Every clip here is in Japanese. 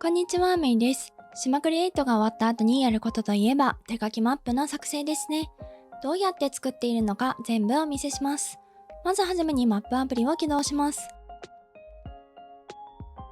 こんにちは、メイです。島クリエイトが終わった後にやることといえば、手書きマップの作成ですね。どうやって作っているのか全部お見せします。まずはじめにマップアプリを起動します。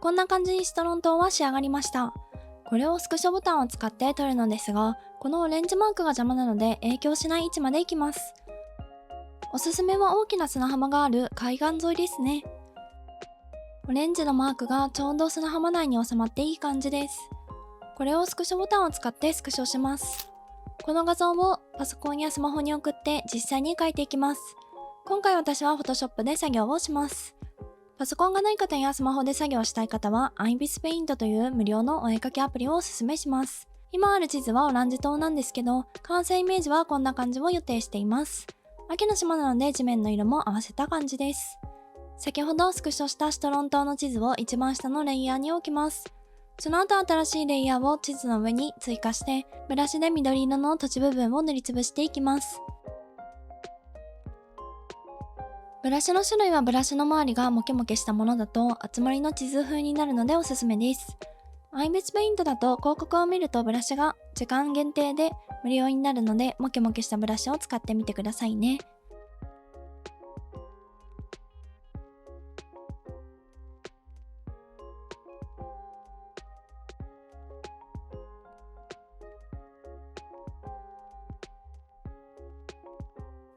こんな感じにストロン島は仕上がりました。これをスクショボタンを使って撮るのですが、このオレンジマークが邪魔なので影響しない位置まで行きます。おすすめは大きな砂浜がある海岸沿いですね。オレンジのマークがちょうど砂浜内に収まっていい感じです。これをスクショボタンを使ってスクショします。この画像をパソコンやスマホに送って実際に描いていきます。今回私は Photoshop で作業をします。パソコンがない方やスマホで作業したい方は IBIS Paint という無料のお絵描きアプリをおすすめします。今ある地図はオランジ島なんですけど、完成イメージはこんな感じを予定しています。秋の島なので地面の色も合わせた感じです。先ほどスクショしたシトロン島の地図を一番下のレイヤーに置きます。その後新しいレイヤーを地図の上に追加して、ブラシで緑色の土地部分を塗りつぶしていきます。ブラシの種類はブラシの周りがモケモケしたものだと集まりの地図風になるのでおすすめです。IBIS Paint だと広告を見るとブラシが時間限定で無料になるのでモケモケしたブラシを使ってみてくださいね。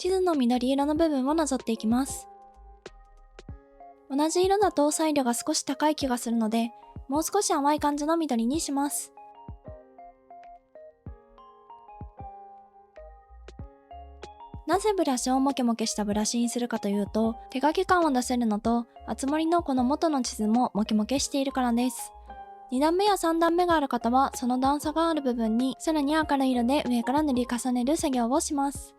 地図の緑色の部分をなぞっていきます。同じ色だと彩度が少し高い気がするので、もう少し淡い感じの緑にします。なぜブラシをモケモケしたブラシにするかというと、手書き感を出せるのと、あつ森のこの元の地図もモケモケしているからです。2段目や3段目がある方は、その段差がある部分にさらに明るい色で上から塗り重ねる作業をします。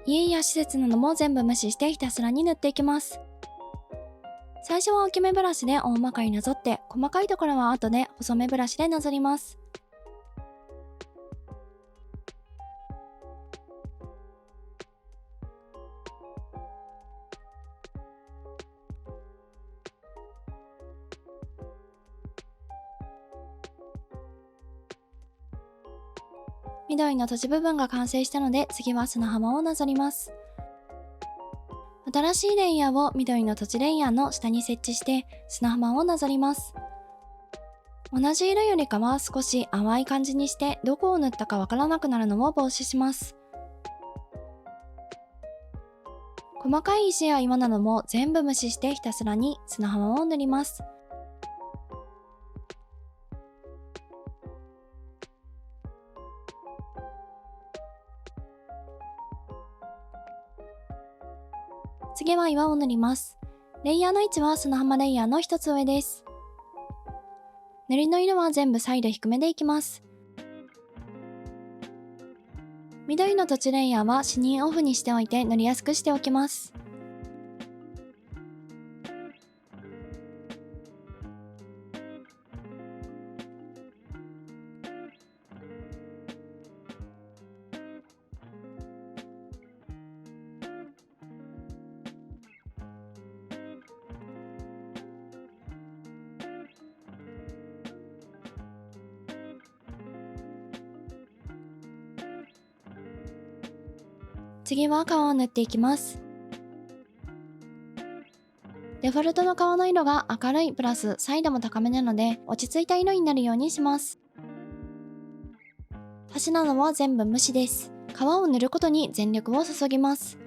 家や施設なども全部無視してひたすらに塗っていきます。最初は大きめブラシで大まかになぞって、細かいところは後で細めブラシでなぞります。緑の土地部分が完成したので次は砂浜をなぞります。新しいレイヤーを緑の土地レイヤーの下に設置して砂浜をなぞります。同じ色よりかは少し淡い感じにしてどこを塗ったかわからなくなるのを防止します。細かい石や岩なども全部無視してひたすらに砂浜を塗ります。次は岩を塗ります。レイヤーの位置は砂浜レイヤーの一つ上です。塗りの色は全部サイド低めでいきます。緑の土地レイヤーは視認オフにしておいて塗りやすくしておきます。次は川を塗っていきます。デフォルトの川の色が明るいプラスサイドも高めなので落ち着いた色になるようにします。橋などは全部無視です。川を塗ることに全力を注ぎます。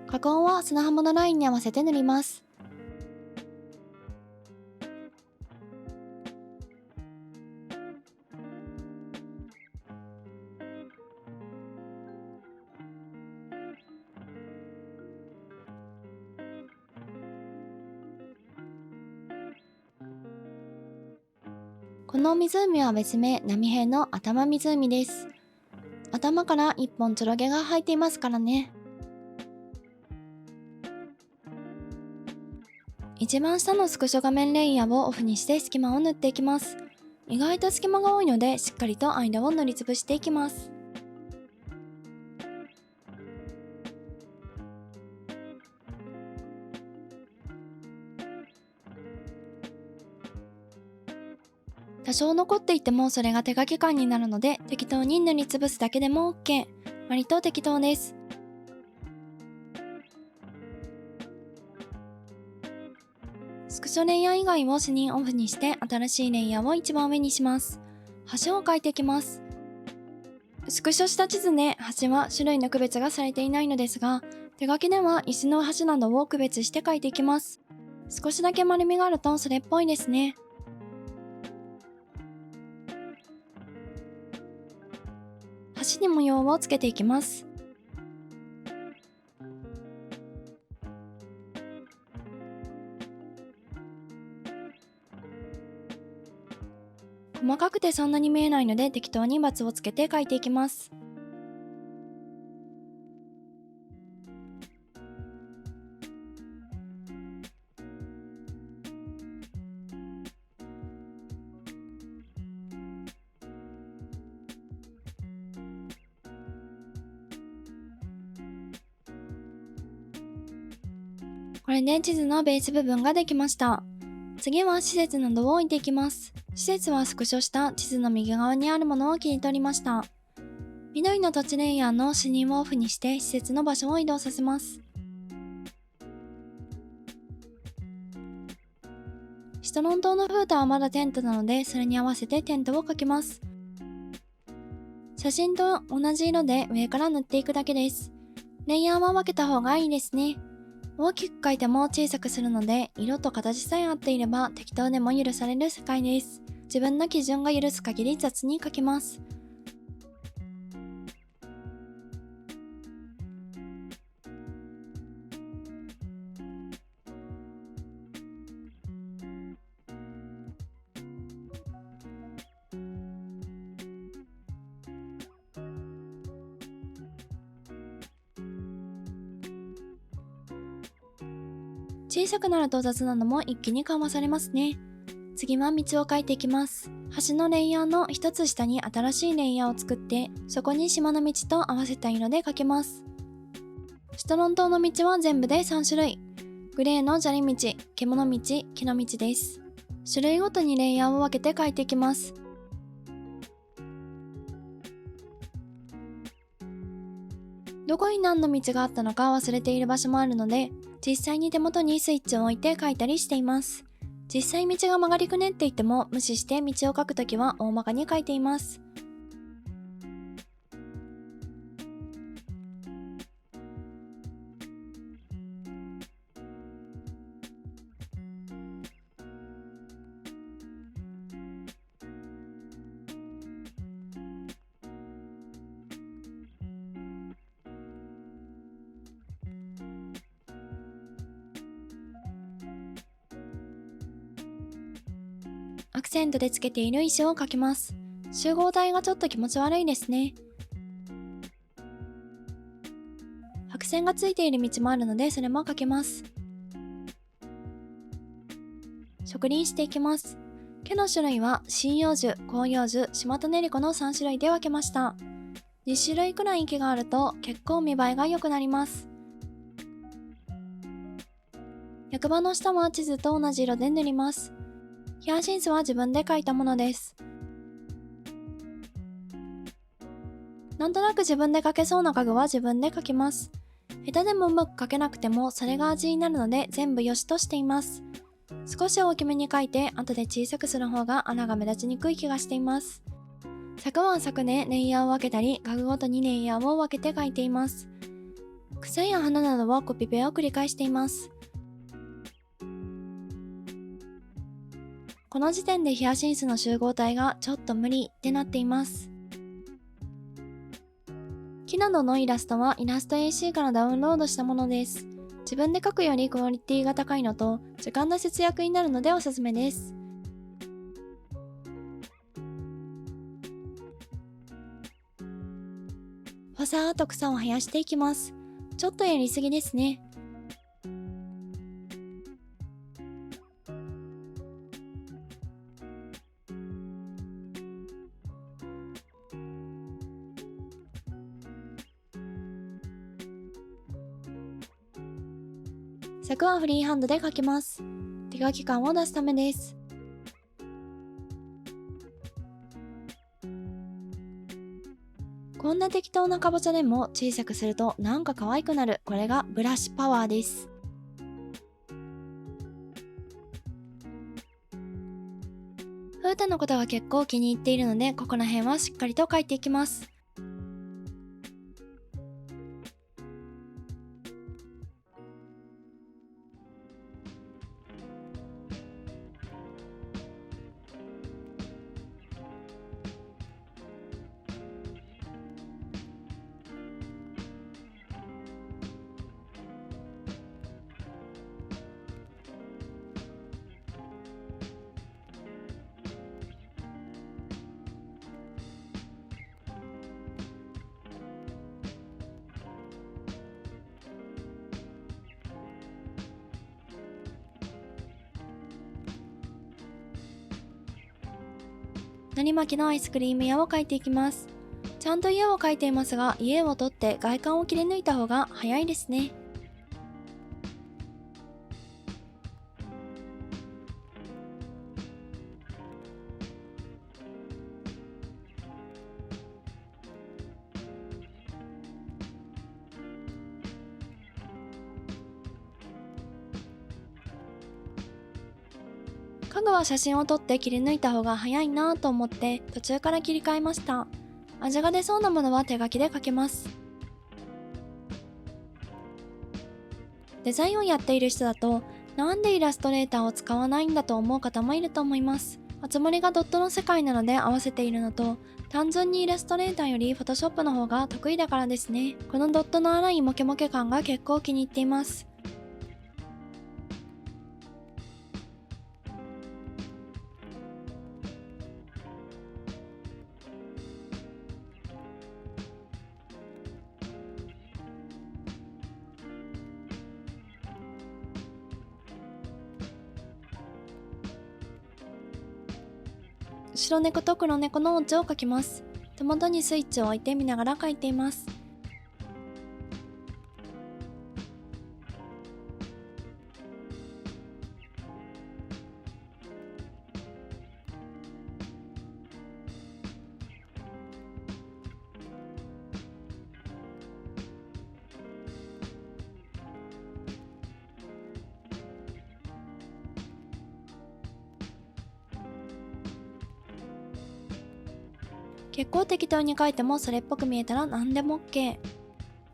河口は砂浜のラインに合わせて塗ります。この湖は別名波平の頭湖です。頭から一本ちょろ毛が生えていますからね。一番下のスクショ画面レイヤーをオフにして隙間を塗っていきます。意外と隙間が多いのでしっかりと間を塗りつぶしていきます。多少残っていてもそれが手書き感になるので適当に塗りつぶすだけでも OK。 割と適当です。スクショレイヤー以外を視認オフにして新しいレイヤーを一番上にします。端を描いていきます。スクショした地図で端は種類の区別がされていないのですが、手書きでは石の端などを区別して描いていきます。少しだけ丸みがあるとそれっぽいですね。端に模様をつけていきます。細かくてそんなに見えないので適当にバツをつけて描いていきます。これで地図のベース部分ができました。次は施設などを置いていきます。施設はスクショした地図の右側にあるものを切り取りました。緑の土地レイヤーの視認をオフにして施設の場所を移動させます。シトロン島のフータはまだテントなのでそれに合わせてテントを描きます。写真と同じ色で上から塗っていくだけです。レイヤーは分けた方がいいですね。大きく描いても小さくするので色と形さえ合っていれば適当でも許される世界です。自分の基準が許す限り雑に描きます。小さくなると雑なのも一気に緩和されますね。次は道を描いていきます。橋のレイヤーの一つ下に新しいレイヤーを作って、そこに島の道と合わせた色で描きます。シトロン島の道は全部で3種類。グレーの砂利道、獣道、木の道です。種類ごとにレイヤーを分けて描いていきます。どこに何の道があったのか忘れている場所もあるので、実際に手元にスイッチを置いて描いたりしています。実際道が曲がりくねっていても無視して道を描くときは大まかに描いています。アクセントでつけている石を描きます。集合体がちょっと気持ち悪いですね。白線がついている道もあるのでそれも描きます。植林していきます。毛の種類は針葉樹、広葉樹、シマトネリコの3種類で分けました。10種類くらい木があると結構見栄えが良くなります。役場の下は地図と同じ色で塗ります。ヒヤシンスは自分で描いたものです。なんとなく自分で描けそうな家具は自分で描きます。下手でもうまく描けなくてもそれが味になるので全部良しとしています。少し大きめに描いて後で小さくする方が穴が目立ちにくい気がしています。昨晩昨年レイヤーを分けたり家具ごとにレイヤーを分けて描いています。草や花などはコピペを繰り返しています。この時点でヒヤシンスの集合体がちょっと無理ってなっています。木などのイラストはイラスト AC からダウンロードしたものです。自分で描くよりクオリティが高いのと時間の節約になるのでおすすめです。ファサーと草を生やしていきます。ちょっとやりすぎですね。作はフリーハンドで描きます。手書き感を出すためです。こんな適当なかぼちゃでも小さくするとなんか可愛くなる。これがブラシパワーです。風太のことが結構気に入っているので、ここら辺はしっかりと描いていきます。のり巻きのアイスクリーム屋を描いていきます。ちゃんと家を描いていますが、家を取って外観を切り抜いた方が早いですね。家具は写真を撮って切り抜いた方が早いなぁと思って途中から切り替えました。味が出そうなものは手書きで描けます。デザインをやっている人だと、なんでイラストレーターを使わないんだと思う方もいると思います。あつ森がドットの世界なので合わせているのと、単純にイラストレーターよりフォトショップの方が得意だからですね。このドットの粗いモケモケ感が結構気に入っています。白猫と黒猫のオチを描きます。手元にスイッチを置いて見ながら描いています。結構適当に描いてもそれっぽく見えたら何でも OK。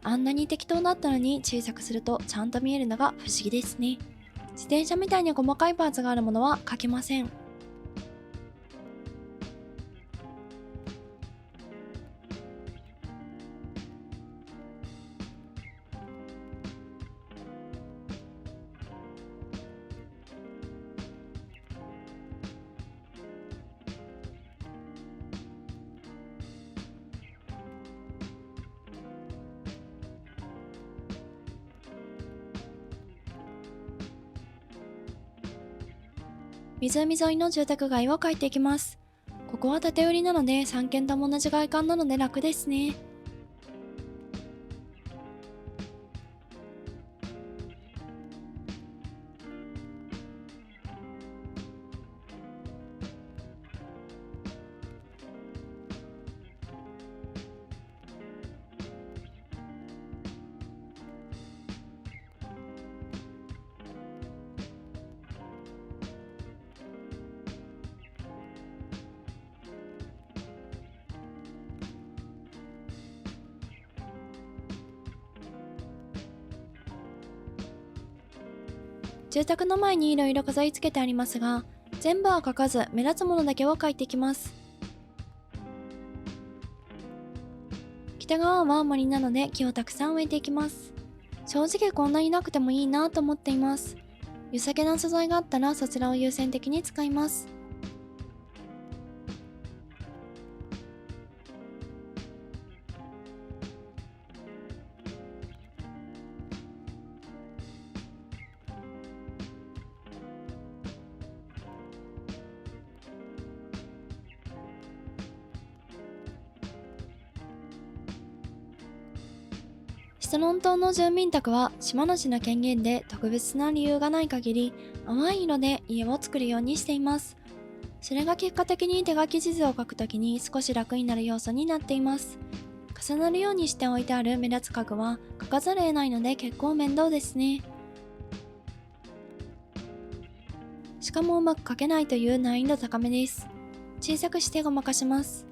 あんなに適当だったのに小さくするとちゃんと見えるのが不思議ですね。自転車みたいに細かいパーツがあるものは描けません。湖沿いの住宅街を描いていきます。ここは縦売りなので3軒とも同じ外観なので楽ですね。住宅の前にいろいろ飾り付けてありますが、全部は描かず目立つものだけを描いていきます。北側は森なので木をたくさん植えていきます。正直こんなになくてもいいなと思っています。良さげな素材があったらそちらを優先的に使います。シトロン島の住民宅は島主の権限で特別な理由がない限り淡い色で家を作るようにしています。それが結果的に手書き地図を書くときに少し楽になる要素になっています。重なるようにしておいてある目立つ家具は書かざるを得ないので結構面倒ですね。しかもうまく書けないという難易度高めです。小さくしてごまかします。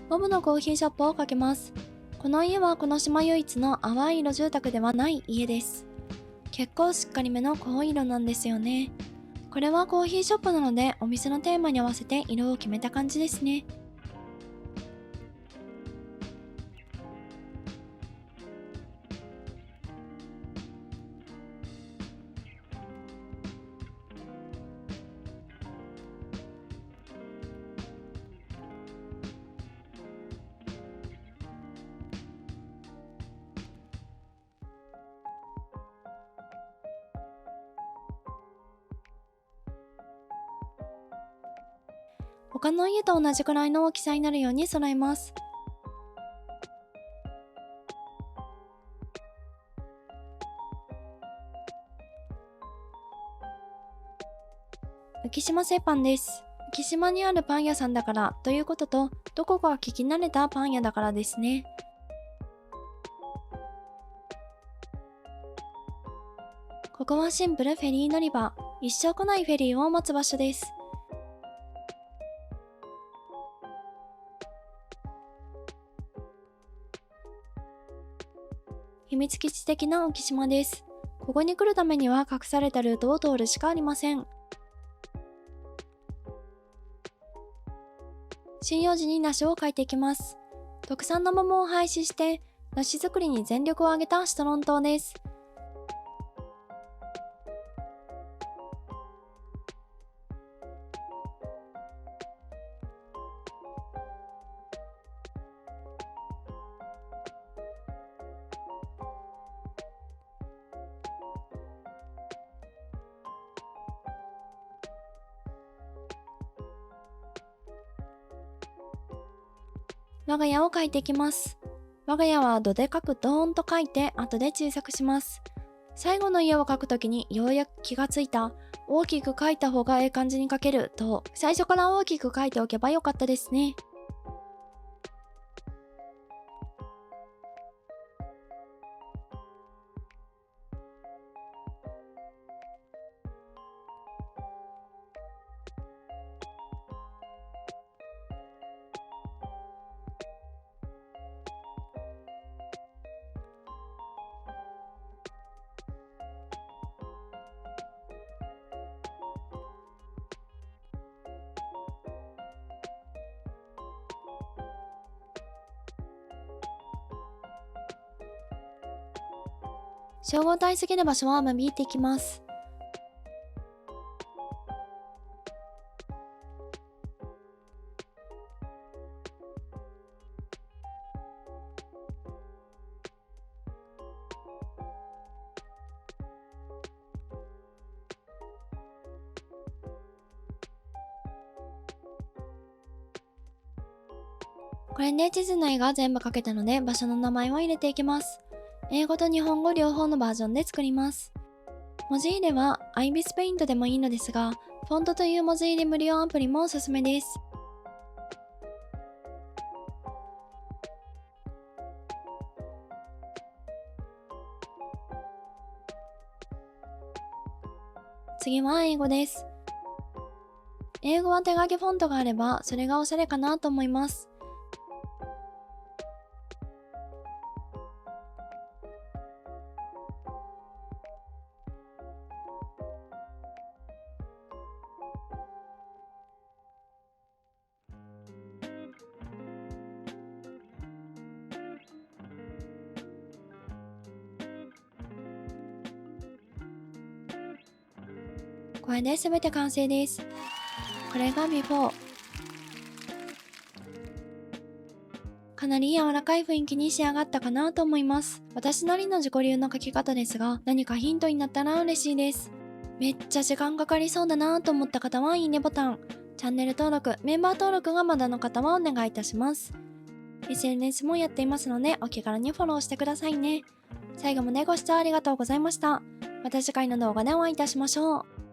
ボブのコーヒーショップをかけます。この家はこの島唯一の淡い色住宅ではない家です。結構しっかりめの濃い色なんですよね。これはコーヒーショップなのでお店のテーマに合わせて色を決めた感じですね。他の家と同じくらいの大きさになるように揃えます。浮島製パンです。浮島にあるパン屋さんだからということと、どこか聞き慣れたパン屋だからですね。ここはシンプルフェリー乗り場、一生来ないフェリーを待つ場所です。秘密基地的な浮島です。ここに来るためには隠されたルートを通るしかありません。針葉樹に梨を描いていきます。特産の桃を廃止して梨作りに全力を挙げたシトロン島です。我が家を描いていきます。我が家はどでかくドーンと描いて後で小さくします。最後の家を描くときにようやく気がついた。大きく描いた方がええ感じに描けると、最初から大きく描いておけばよかったですね。集合体すぎる場所は間引いていきます。これで地図の絵が全部描けたので場所の名前を入れていきます。英語と日本語両方のバージョンで作ります。文字入れは IBIS Paint でもいいのですが、フォントという文字入れ無料アプリもおすすめです。次は英語です。英語は手書きフォントがあればそれがおしゃれかなと思います。これで全て完成です。これがビフォー。かなり柔らかい雰囲気に仕上がったかなと思います。私なりの自己流の描き方ですが、何かヒントになったら嬉しいです。めっちゃ時間かかりそうだなと思った方はいいねボタン、チャンネル登録、メンバー登録がまだの方はお願いいたします。SNS もやっていますのでお気軽にフォローしてくださいね。最後までご視聴ありがとうございました。また次回の動画でお会いいたしましょう。